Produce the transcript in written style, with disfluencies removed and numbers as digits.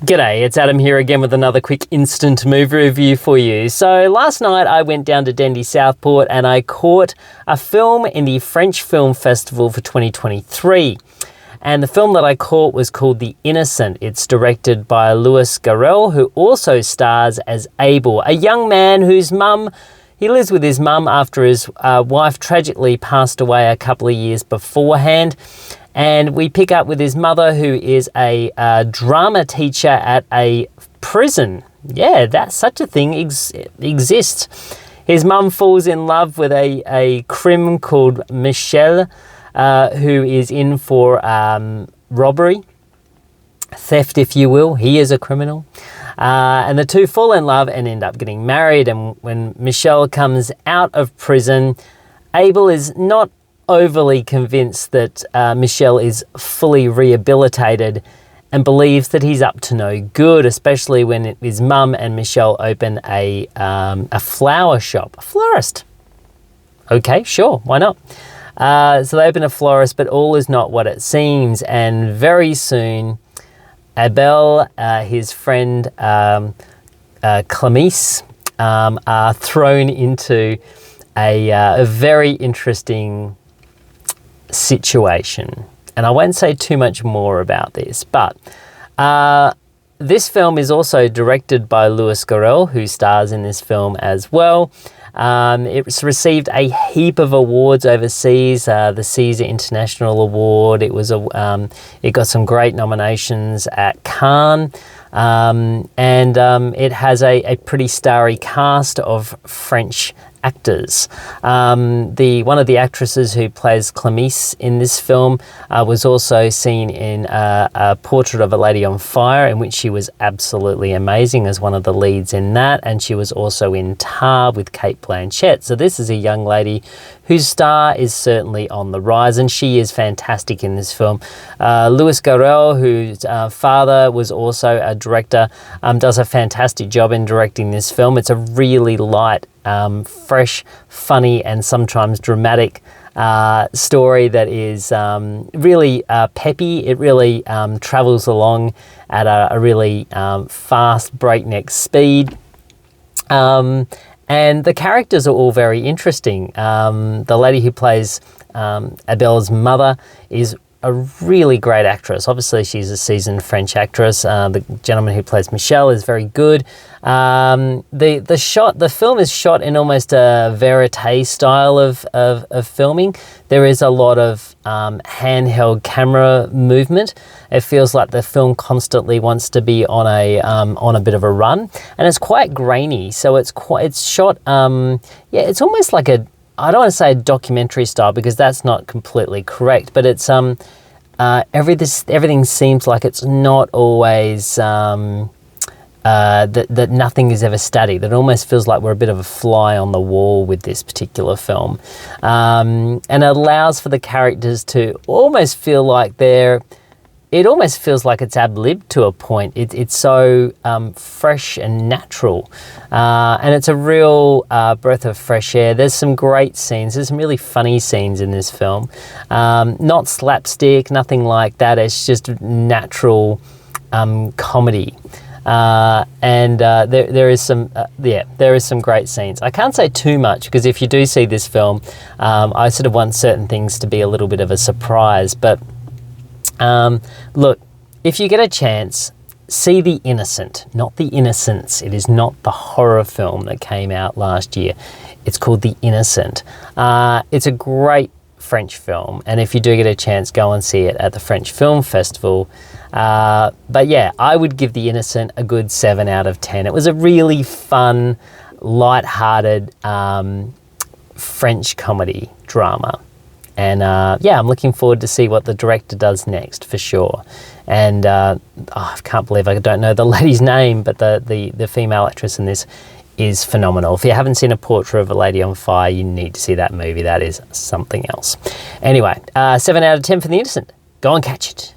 G'day, it's Adam here again with another quick instant movie review for you. So last night I went down to Dendy Southport and I caught a film in the French Film Festival for 2023. And the film that I caught was called The Innocent. It's directed by Louis Garrel, who also stars as Abel, a young man whose he lives with his mum after his wife tragically passed away a couple of years beforehand. And we pick up with his mother, who is a drama teacher at a prison. Yeah, that such a thing exists. His mum falls in love with a crim called Michel, who is in for robbery, theft, if you will. He is a criminal. And the two fall in love and end up getting married. And when Michel comes out of prison, Abel is not overly convinced that Michel is fully rehabilitated and believes that he's up to no good, especially when his mum and Michel open a flower shop. A florist. Okay, sure, why not? So they open a florist, but all is not what it seems. And very soon, Abel, his friend Clemis, are thrown into a very interesting situation. And I won't say too much more about this, but this film is also directed by Louis Garrel, who stars in this film as well. It's received a heap of awards overseas, the Caesar International Award. It got some great nominations at Cannes, and it has a pretty starry cast of French actors. One of the actresses who plays Clemis in this film was also seen in a Portrait of a Lady on Fire, in which she was absolutely amazing as one of the leads in that, and she was also in Tar with Cate Blanchett. So this is a young lady whose star is certainly on the rise, and she is fantastic in this film. Louis Garrel, whose father was also a director, does a fantastic job in directing this film. It's a really light, fresh, funny, and sometimes dramatic story that is really peppy. It really travels along at a really fast, breakneck speed. And the characters are all very interesting. The lady who plays Abel's mother is a really great actress. Obviously, she's a seasoned French actress. The gentleman who plays Michel is very good. The film is shot in almost a verite style of filming. There is a lot of handheld camera movement. It feels like the film constantly wants to be on a bit of a run, and it's quite grainy. So it's shot. It's almost like I don't want to say a documentary style, because that's not completely correct, but it's everything seems like it's not always that nothing is ever steady. That almost feels like we're a bit of a fly on the wall with this particular film, and it allows for the characters to almost feel like it almost feels like it's ad-lib to a point. It's so fresh and natural, and it's a real breath of fresh air. There's some great scenes. There's some really funny scenes in this film. Not slapstick, nothing like that. It's just natural comedy. And there is some great scenes. I can't say too much, because if you do see this film, I sort of want certain things to be a little bit of a surprise, but look, if you get a chance, see The Innocent, not The Innocents. It is not the horror film that came out last year. It's called The Innocent. It's a great French film, and if you do get a chance, go and see it at the French Film Festival. But yeah, I would give The Innocent a good 7 out of 10. It was a really fun, light-hearted French comedy drama. And I'm looking forward to see what the director does next, for sure. And I can't believe I don't know the lady's name, but the female actress in this is phenomenal. If you haven't seen A Portrait of a Lady on Fire, you need to see that movie. That is something else. Anyway, 7 out of 10 for The Innocent. Go and catch it.